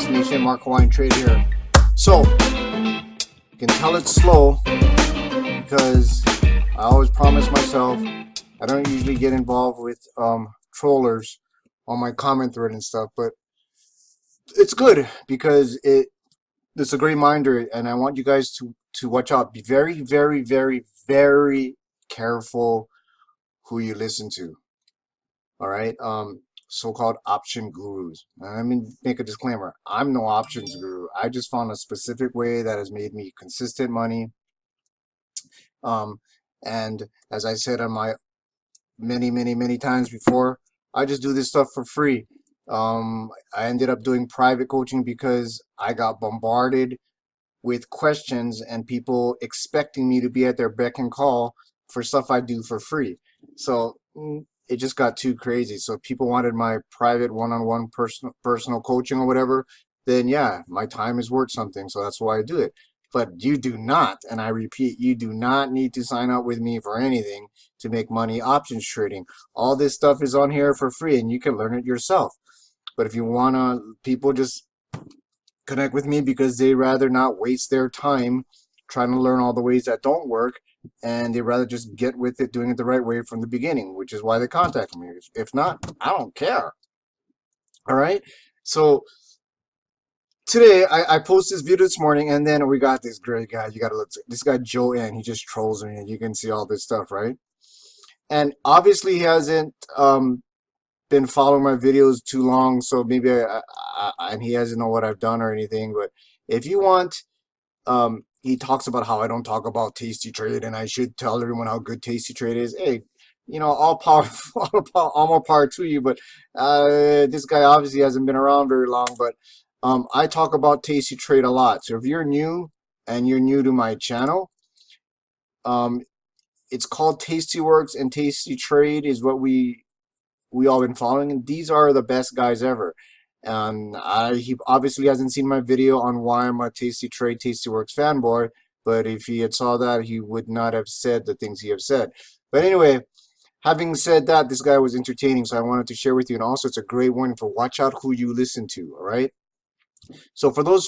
Space Nation, Mark Hawaiian Trade here. So, you can tell it's slow because I always promise myself I don't usually get involved with trollers on my comment thread and stuff, but it's good because it's a great reminder, and I want you guys to watch out. Be very, very, very, very careful who you listen to. All right, so-called option gurus. Let me make a disclaimer. I'm no options guru. I just found a specific way that has made me consistent money. And as I said on my many times before, I just do this stuff for free. I ended up doing private coaching because I got bombarded with questions and people expecting me to be at their beck and call for stuff I do for free. So it just got too crazy. So if people wanted my private one-on-one personal coaching or whatever, then yeah, my time is worth something. So that's why I do it. But you do not, and I repeat, you do not need to sign up with me for anything to make money options trading. All this stuff is on here for free and you can learn it yourself. But if you want to, people just connect with me because they rather not waste their time trying to learn all the ways that don't work, and they rather just get with it doing it the right way from the beginning, which is why they contact me. If not, I don't care. All right, so today I posted this video this morning, and then we got this great guy. You got to look, this guy Joe N. He just trolls me, and you can see all this stuff, right? And obviously he hasn't been following my videos too long, so maybe and he doesn't know what I've done or anything. But if you want, he talks about how I don't talk about Tasty Trade, and I should tell everyone how good Tasty Trade is. Hey, you know, all more power to you. But this guy obviously hasn't been around very long. But I talk about Tasty Trade a lot. So if you're new and you're new to my channel, it's called Tasty Works, and Tasty Trade is what we all been following, and these are the best guys ever. And he obviously hasn't seen my video on why I'm a Tasty Trade, Tasty Works fanboy, but if he had saw that, he would not have said the things he have said. But anyway, having said that, this guy was entertaining, so I wanted to share with you. And also, it's a great warning for watch out who you listen to. All right, so for those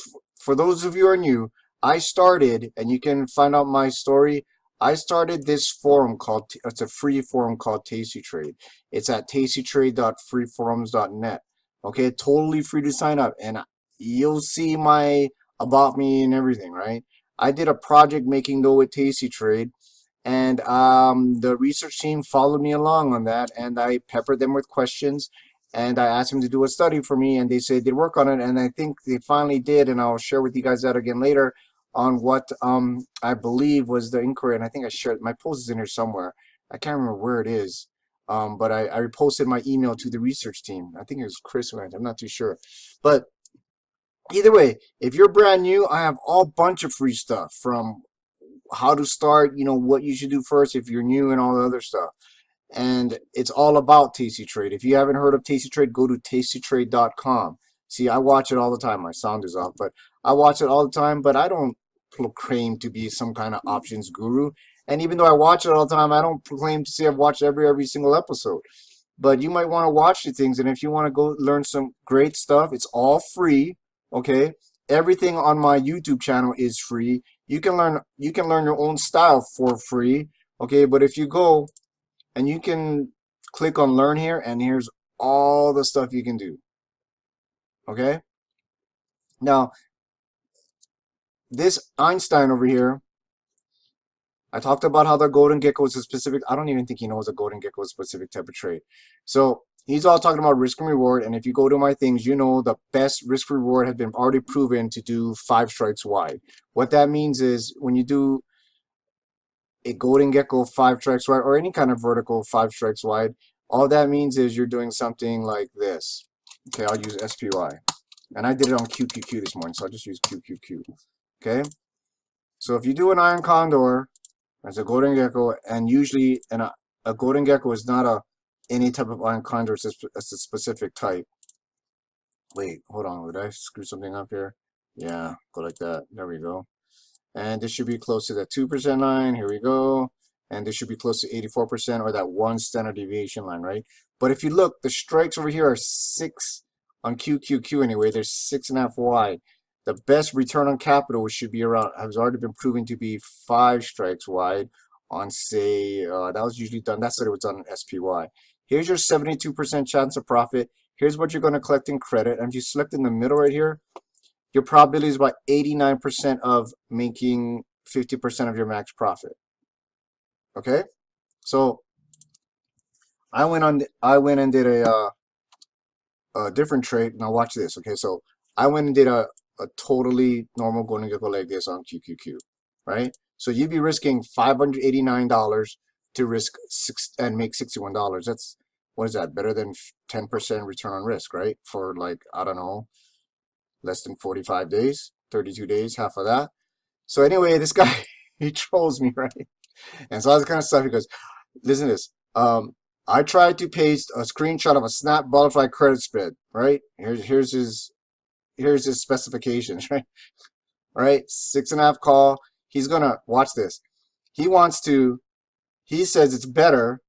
of you who are new, I started, and you can find out my story, I started this forum called, it's a free forum called Tasty Trade. It's at tastytrade.freeforums.net. Okay, totally free to sign up, and you'll see my about me and everything, right? I did a project making dough with Tasty Trade, and the research team followed me along on that, and I peppered them with questions, and I asked them to do a study for me, and they said they'd work on it, and I think they finally did, and I'll share with you guys that again later on what I believe was the inquiry. And I think I shared, my post is in here somewhere. I can't remember where it is, but I reposted my email to the research team. I think it was Chris went, I'm not too sure. But either way, if you're brand new, I have all bunch of free stuff, from how to start, you know, what you should do first if you're new, and all the other stuff. And it's all about Tasty Trade. If you haven't heard of Tasty Trade, go to tastytrade.com. See, I watch it all the time. My sound is off, but I watch it all the time, but I don't proclaim to be some kind of options guru. And even though I watch it all the time, I don't proclaim to say I've watched every single episode. But you might want to watch the things, and if you want to go learn some great stuff, it's all free. Okay, everything on my YouTube channel is free. You can learn your own style for free. Okay, but if you go and you can click on learn here, and here's all the stuff you can do. Okay, now this Einstein over here, I talked about how the golden gecko is a specific, I don't even think he knows a golden gecko is a specific type of trade. So he's all talking about risk and reward, and if you go to my things, you know the best risk reward has been already proven to do 5 strikes wide. What that means is when you do a golden gecko 5 strikes wide, or any kind of vertical 5 strikes wide, all that means is you're doing something like this. Okay, I'll use SPY. And I did it on QQQ this morning, so I'll just use QQQ. Okay, so if you do an iron condor as a golden gecko, and usually a golden gecko is not any type of iron condor, it's a specific type. Wait, hold on, would I screw something up here? Yeah, go like that. There we go. And this should be close to that 2% line. Here we go. And this should be close to 84%, or that 1 standard deviation line, right? But if you look, the strikes over here are 6 on QQQ anyway, there's 6.5 wide. The best return on capital should be around, has already been proven to be 5 strikes wide on, say, that was usually done, that's what it was done on SPY. Here's your 72% chance of profit. Here's what you're going to collect in credit. And if you select in the middle right here, your probability is about 89% of making 50% of your max profit. Okay? So I went and did a different trade. Now watch this. Okay, so I went and did a totally normal golden gecko like this on QQQ, right? So you'd be risking $589 to risk and make $61. That's, what is that? Better than 10% return on risk, right? For like, I don't know, less than 45 days, 32 days, half of that. So anyway, this guy, he trolls me, right? And so all this kind of stuff, he goes, listen to this. I tried to paste a screenshot of a snap butterfly credit spread, right? Here's his specifications, right? Right? 6.5 call. He's gonna watch this. He says it's better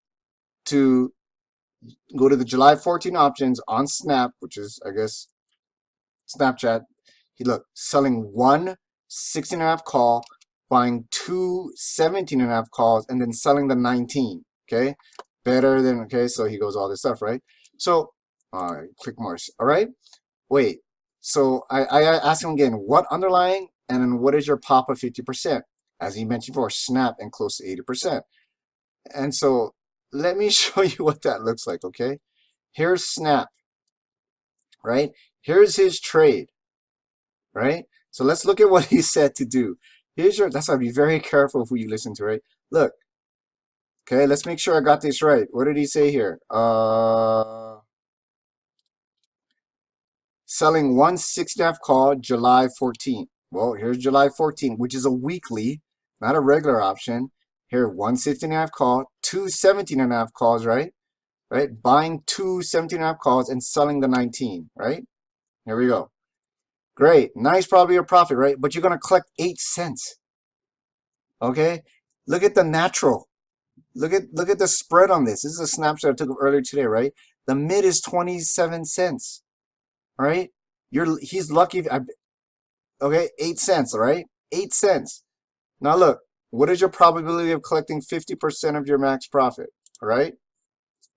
to go to the July 14 options on Snap, which is, I guess, Snapchat. Look, selling one 16.5 call, buying two 17.5 calls, and then selling the 19. Okay, better than, okay, so he goes all this stuff, right? So click more. All right, wait, so I asked him again, what underlying, and then what is your pop of 50%? As he mentioned before, Snap and close to 80%. And so let me show you what that looks like. Okay, here's Snap, right? Here's his trade, right? So let's look at what he said to do. Here's your, that's why be very careful of who you listen to, right? Look, okay, let's make sure I got this right. What did he say here? Selling 1/6.5 call July 14th. Well, here's July 14th, which is a weekly, not a regular option. Here, 1/16.5 call, two 17.5 calls, right? Right? Buying two 17.5 calls and selling the 19, right? Here we go. Great. Nice probability of profit, right? But you're going to collect 8 cents. Okay? Look at the natural. Look at the spread on this. This is a snapshot I took earlier today, right? The mid is 27 cents. Right? He's lucky. Okay, 8 cents, all right? 8 cents. Now look, what is your probability of collecting 50% of your max profit? All right?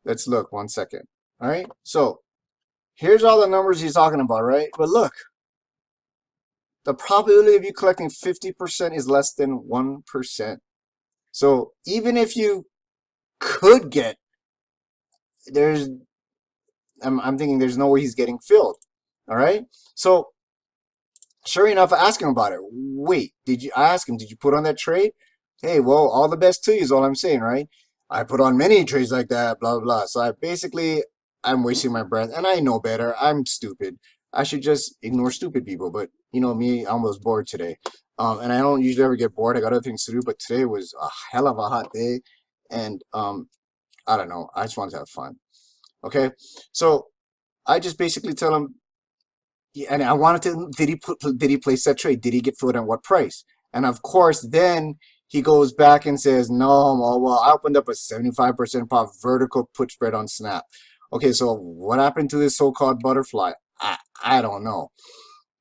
Let's look 1 second. All right? So here's all the numbers he's talking about, right? But look, the probability of you collecting 50% is less than 1%. So even if you could get, I'm thinking there's no way he's getting filled. All right? So sure enough, I asked him about it. Wait, I asked him, did you put on that trade? Hey, well, all the best to you is all I'm saying, right? I put on many trades like that, blah, blah, blah. So I'm wasting my breath, and I know better. I'm stupid. I should just ignore stupid people. But you know me, I was bored today. And I don't usually ever get bored. I got other things to do, but today was a hell of a hot day. And I don't know. I just wanted to have fun. Okay. So I just basically tell him, yeah, and I wanted to, did he place that trade? Did he get filled at what price? And of course, then he goes back and says, no, well, I opened up a 75% pop vertical put spread on Snap. Okay, so what happened to this so-called butterfly? I don't know.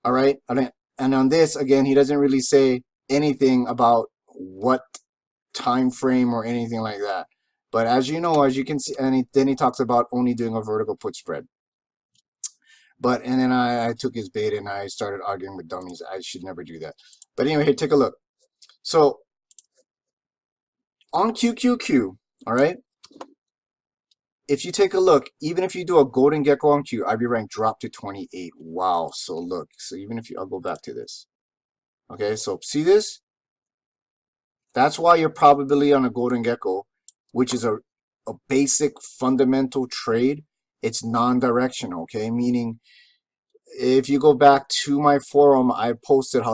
All right. And on this, again, he doesn't really say anything about what time frame or anything like that. But as you know, as you can see, and then he talks about only doing a vertical put spread. But, and then I took his bait and I started arguing with dummies. I should never do that. But anyway, here, take a look. So on QQQ, all right, if you take a look, even if you do a golden gecko on Q, IB rank dropped to 28. Wow. So look, so even if I'll go back to this. Okay, so see this? That's why your probability on a golden gecko, which is a basic fundamental trade, it's non-directional, okay? Meaning, if you go back to my forum, I posted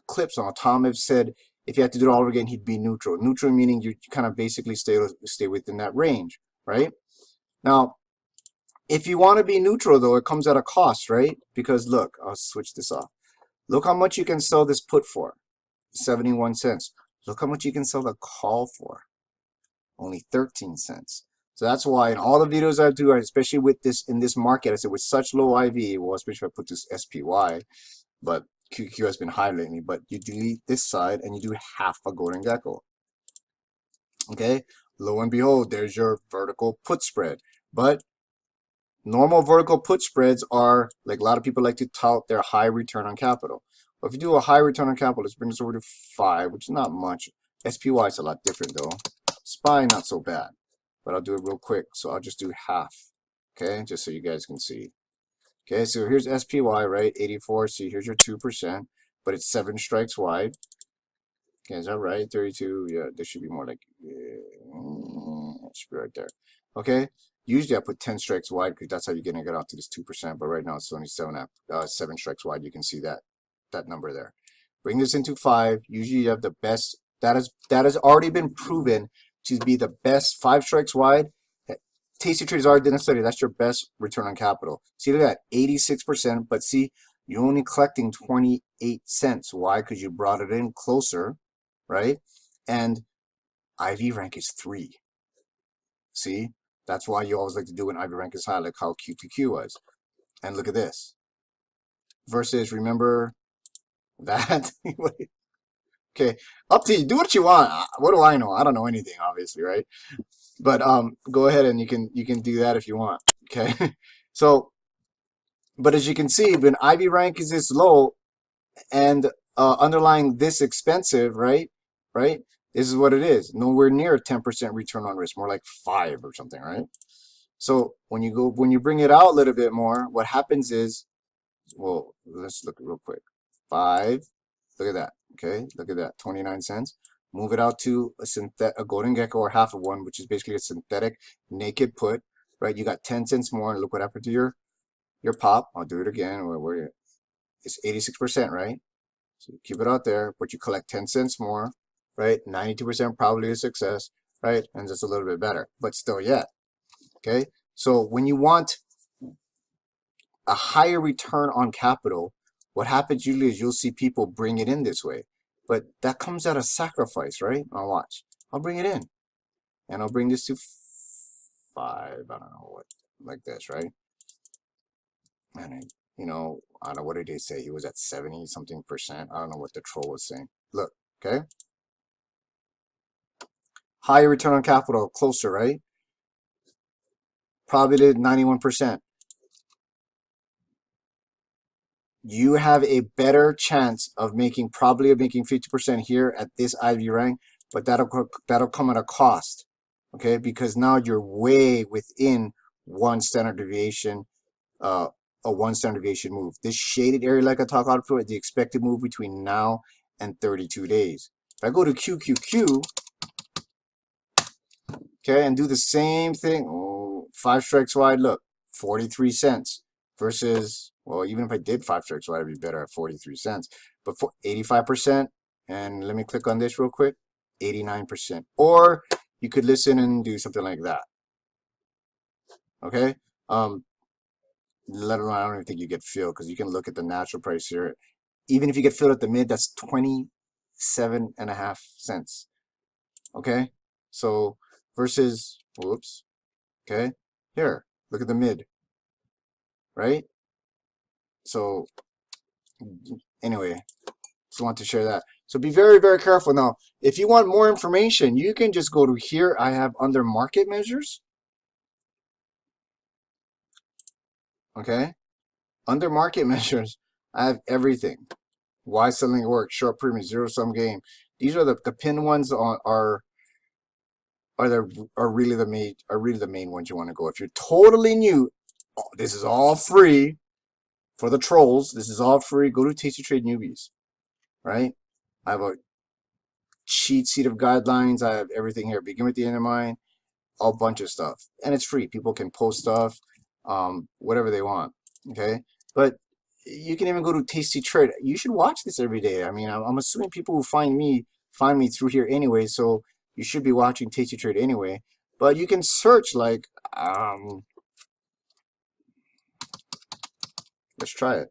clips on how Tom have said if you had to do it all over again, he'd be neutral. Neutral meaning you kind of basically stay within that range, right? Now, if you want to be neutral, though, it comes at a cost, right? Because look, I'll switch this off. Look how much you can sell this put for, 71 cents. Look how much you can sell the call for, only 13 cents. So that's why in all the videos I do, especially with this in this market, I said with such low IV, well, especially if I put this SPY, but QQ has been high lately, but you delete this side and you do half a golden gecko. Okay, lo and behold, there's your vertical put spread. But normal vertical put spreads are, like a lot of people like to tout their high return on capital. But if you do a high return on capital, let's bring this over to 5, which is not much. SPY is a lot different though. SPY, not so bad. But I'll do it real quick. So I'll just do half. Okay, just so you guys can see. Okay, so here's SPY, right? 84. See, here's your 2%, but it's 7 strikes wide. Okay, is that right? 32. Yeah, this should be more like, it should be right there. Okay, usually I put 10 strikes wide because that's how you're gonna get out to this 2%. But right now it's only 7 strikes wide. You can see that number there. Bring this into 5. Usually you have the best. That has already been proven to be the best 5 strikes wide. Tasty Trader's already done a study. That's your best return on capital. See, look at that, 86%. But see, you're only collecting 28 cents. Why? Because you brought it in closer, right? And IV rank is 3. See, that's why you always like to do an IV rank is high, like how QQQ was. And look at this. Versus, remember that? Okay, up to you. Do what you want. What do I know? I don't know anything, obviously, right? But go ahead and you can do that if you want. Okay, so but as you can see, when IV rank is this low and underlying this expensive, right? This is what it is. Nowhere near 10% return on risk, more like 5 or something, right? So when you bring it out a little bit more, what happens is, well, let's look real quick. 5. Look at that. Okay, look at that. 29 cents. Move it out to a golden gecko or half of one, which is basically a synthetic naked put, right? You got 10 cents more, and look what happened to your pop. I'll do it again. Where it's 86%, right? So you keep it out there, but you collect 10 cents more, right? 92% probably a success, right? And just a little bit better, but still yet. Okay, so when you want a higher return on capital, what happens usually is you'll see people bring it in this way. But that comes at a sacrifice, right? Now watch. I'll bring it in. And I'll bring this to 5. I don't know what, like this, right? And I don't know, what did they say? He was at 70 something percent. I don't know what the troll was saying. Look, okay? Higher return on capital, closer, right? Probably did 91%. You have a better chance of making 50% here at this IV rank, but that'll come at a cost, okay? Because now you're way within one standard deviation, a 1 standard deviation move. This shaded area, like I talked about before, the expected move between now and 32 days. If I go to QQQ, okay, and do the same thing, 5 strikes wide, look, 43 cents versus, well, even if I did 5 strikes wide, I'd be better at 43 cents. But for 85%, and let me click on this real quick, 89%. Or you could listen and do something like that. Okay? Let alone, I don't even think you get filled, because you can look at the natural price here. Even if you get filled at the mid, that's 27.5 cents. Okay? So versus, whoops, okay, here, look at the mid, right? So anyway, just want to share that. So be very, very careful. Now, if you want more information, you can just go to here. I have under market measures. Okay, under market measures, I have everything. Why selling works, short premium, zero sum game. These are the pin ones are really the main ones you want to go. If you're totally new, this is all free for the trolls. This is all free. Go to Tasty Trade Newbies, right? I have a cheat sheet of guidelines. I have everything here. Begin with the end in mind, a bunch of stuff, and it's free. People can post stuff, whatever they want. Okay, but you can even go to Tasty Trade. You should watch this every day. I mean, I'm assuming people who find me through here anyway, so you should be watching Tasty Trade anyway. But you can search like, let's try it.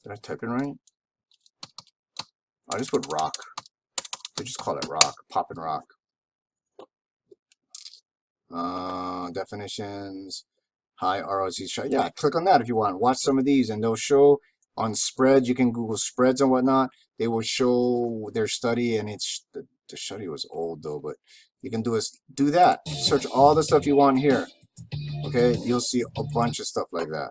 Did I type it right? I just put rock. They just call it rock, pop and rock. Definitions, high ROC shot. Yeah, click on that if you want. Watch some of these, and they'll show on spreads. You can Google spreads and whatnot. They will show their study, and it's the study was old though, but you can do that. Search all the stuff you want here. Okay, you'll see a bunch of stuff like that.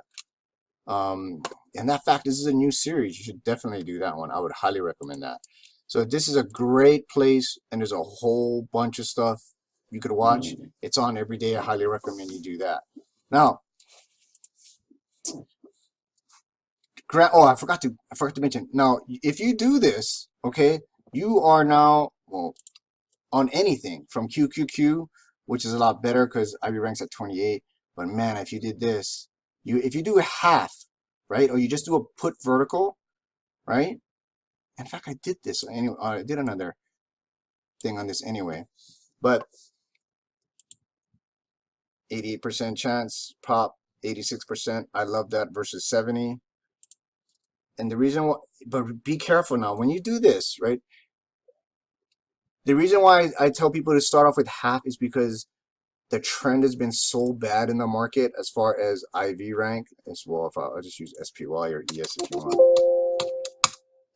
And that fact, this is a new series. You should definitely do that one. I would highly recommend that. So this is a great place, and there's a whole bunch of stuff you could watch. It's on every day. I highly recommend you do that. Now, I forgot to mention. Now, if you do this, okay, you are now, well, on anything from QQQ, which is a lot better because IB ranks at 28. But man, if you did this, if you do half, right, or you just do a put vertical, right? In fact, I did this anyway. I did another thing on this anyway, but 88% chance pop, 86%. I love that versus 70. And the reason why, but be careful now when you do this, right? The reason why I tell people to start off with half is because the trend has been so bad in the market as far as IV rank as well. If I'll just use SPY or ES if you want,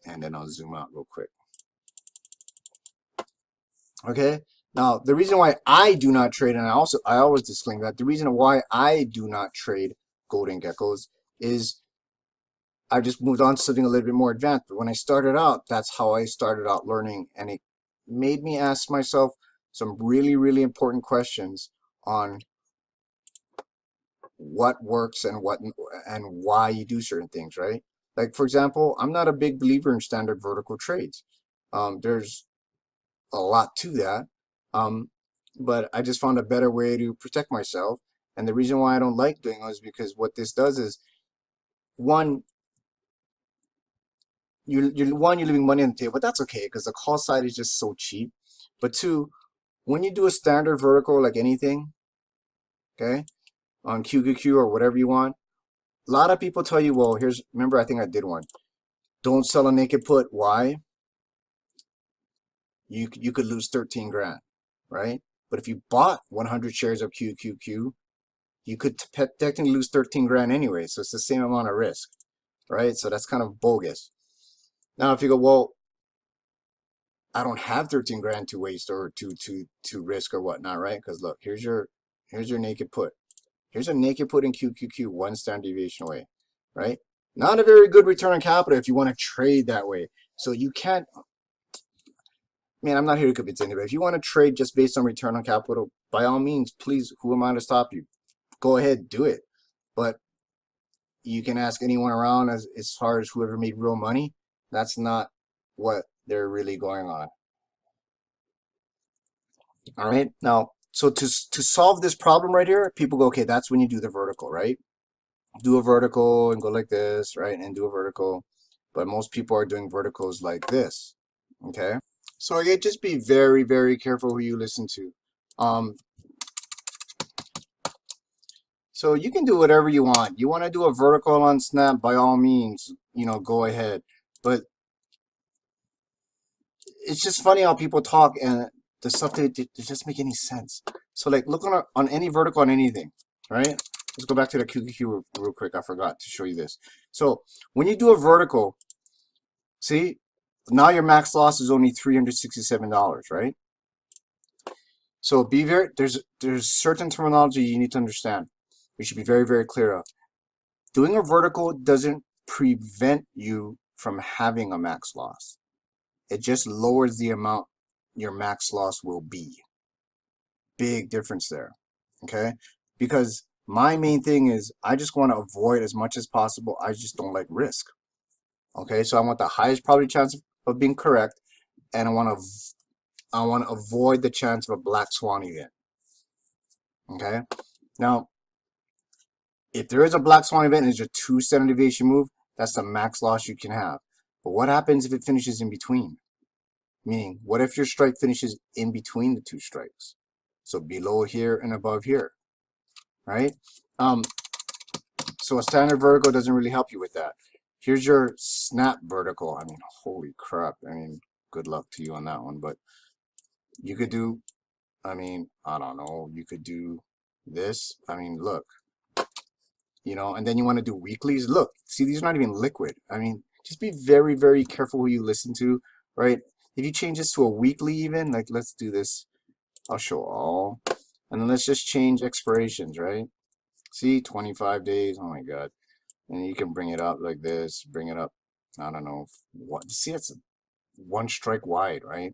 and then I'll zoom out real quick. Okay. Now the reason why I do not trade, and I always disclaim that the reason why I do not trade golden geckos is I just moved on to something a little bit more advanced. But when I started out, that's how I started out learning, and it made me ask myself some really, really important questions on what works and why you do certain things, right? Like for example, I'm not a big believer in standard vertical trades. There's a lot to that, but I just found a better way to protect myself. And the reason why I don't like doing it is because what this does is, one, you're leaving money on the table, but that's okay because the call side is just so cheap. But two, when you do a standard vertical like anything, okay, on QQQ or whatever you want, a lot of people tell you, well, remember, I think I did one. Don't sell a naked put. Why? You could lose 13 grand, right? But if you bought 100 shares of QQQ, you could technically lose 13 grand anyway. So it's the same amount of risk, right? So that's kind of bogus. Now, if you go, well, I don't have 13 grand to waste or to risk or whatnot, right? Because look, here's your naked put. Here's a naked put in QQQ, one standard deviation away, right? Not a very good return on capital if you want to trade that way. So you can't, man, I'm not here to convince anybody. If you want to trade just based on return on capital, by all means, please, who am I to stop you? Go ahead, do it. But you can ask anyone around as far as whoever made real money. That's not what they're really going on. All right. Now, so to solve this problem right here, people go, okay, that's when you do the vertical, right? Do a vertical and go like this, right? And do a vertical. But most people are doing verticals like this. Okay. So again, just be very, very careful who you listen to. So you can do whatever you want. You want to do a vertical on Snap, by all means, go ahead. But it's just funny how people talk and the stuff they just make any sense. So like look on any vertical on anything, right? Let's go back to the QQQ real quick. I forgot to show you this. So when you do a vertical, see, now your max loss is only $367, right? So there's certain terminology you need to understand. You should be very, very clear of. Doing a vertical doesn't prevent you from having a max loss. It just lowers the amount your max loss will be. Big difference there, okay? Because my main thing is I just want to avoid as much as possible. I just don't like risk, okay? So I want the highest probability chance of being correct, and I want to avoid the chance of a black swan event, okay? Now, if there is a black swan event and it's a 2 standard deviation move, that's the max loss you can have. But what happens if it finishes in between? Meaning, what if your strike finishes in between the two strikes? So below here and above here, right? So a standard vertical doesn't really help you with that. Here's your snap vertical. I mean, holy crap. I mean, good luck to you on that one. But you could do, I mean, I don't know, you could do this. I mean, look, you know, and then you want to do weeklies. Look, see, these are not even liquid. I mean, just be very, very careful who you listen to, right? If you change this to a weekly even, like let's do this. I'll show all. And then let's just change expirations, right? See, 25 days. Oh my God. And you can bring it up like this, bring it up. I don't know. What? See, it's one strike wide, right?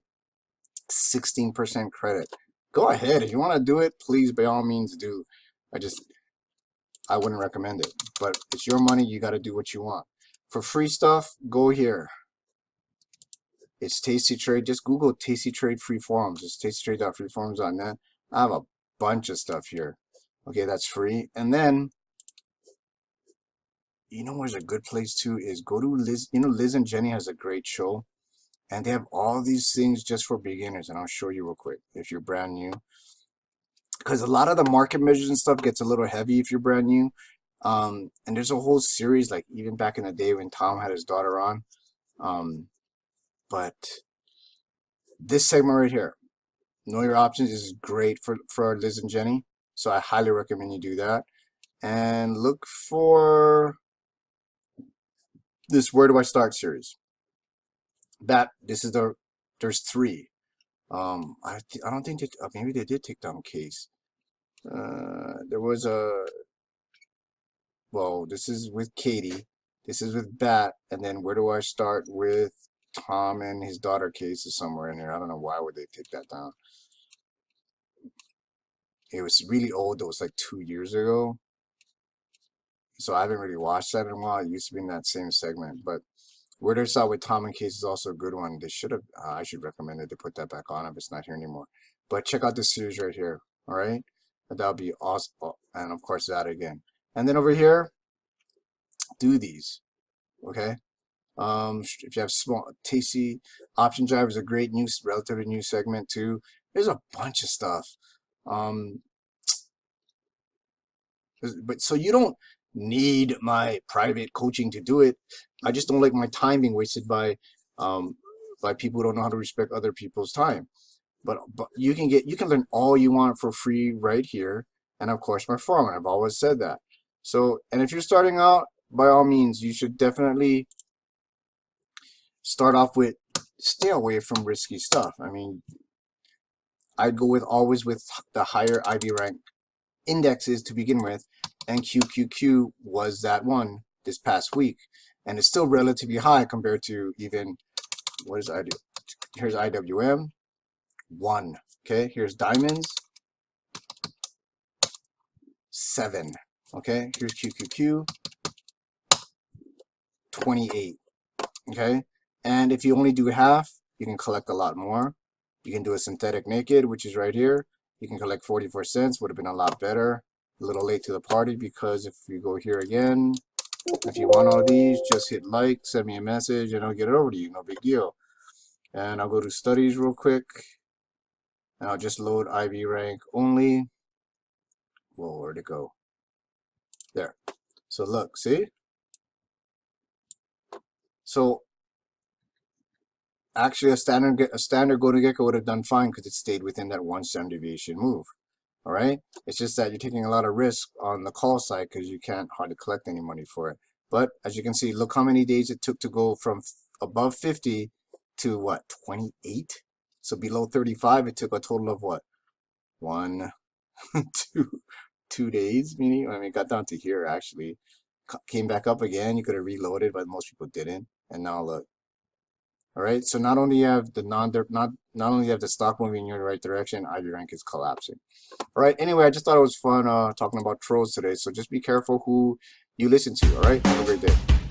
16% credit. Go ahead. If you want to do it, please, by all means do. I wouldn't recommend it. But it's your money. You got to do what you want. For free stuff, go here. It's Tasty Trade. Just Google Tasty Trade free forums. It's tastytrade.freeforums.net. I have a bunch of stuff here. Okay, that's free. And then, you know where's a good place too is go to Liz. You know, Liz and Jenny has a great show. And they have all these things just for beginners. And I'll show you real quick if you're brand new. Because a lot of the market measures and stuff gets a little heavy if you're brand new. And there's a whole series, like even back in the day when Tom had his daughter on. But this segment right here, Know Your Options, is great for Liz and Jenny. So I highly recommend you do that. And look for this Where Do I Start series. This is there's 3. I don't think maybe they did take down Case. There was well, this is with Katie. This is with Bat. And then Where Do I Start with Tom and his daughter Case is somewhere in here. I don't know why would they take that down. It was really old. It was like 2 years ago. So I haven't really watched that in a while. It used to be in that same segment. But Where Do I Start with Tom and Case is also a good one. They should have, I should recommend it to put that back on if it's not here anymore. But check out this series right here. All right. That'll be awesome. Oh, and of course that again. And then over here, do these. Okay. If you have small, tasty option drivers, a great new, relatively new segment too. There's a bunch of stuff. But so you don't need my private coaching to do it. I just don't like my time being wasted by people who don't know how to respect other people's time. But you can learn all you want for free right here. And of course my forum, and I've always said that. So, and if you're starting out, by all means, you should definitely start off with stay away from risky stuff. I mean, I'd go always with the higher IB rank indexes to begin with, and QQQ was that one this past week, and it's still relatively high compared to even what is here's IWM 1. Okay, here's diamonds 7. Okay, here's QQQ 28. Okay, and if you only do half, you can collect a lot more. You can do a synthetic naked, which is right here. You can collect 44 cents. Would have been a lot better. A little late to the party, because if you go here again, if you want all these, just hit like, send me a message, and I'll get it over to you. No big deal. And I'll go to studies real quick, and I'll just load IB rank only. Whoa, where'd it go? There. So look, see? So actually a standard golden gecko would have done fine because it stayed within that 1 standard deviation move. All right, it's just that you're taking a lot of risk on the call side because you can't hardly collect any money for it. But as you can see, look how many days it took to go from above 50 to what, 28? So below 35, it took a total of what, 1 2 days, meaning, I mean, it got down to here actually, came back up again. You could have reloaded, but most people didn't. And now look. All right, so not only you have the not only you have the stock moving in your right direction, IB rank is collapsing. All right, anyway, I just thought it was fun talking about trolls today. So just be careful who you listen to. All right, have a great day.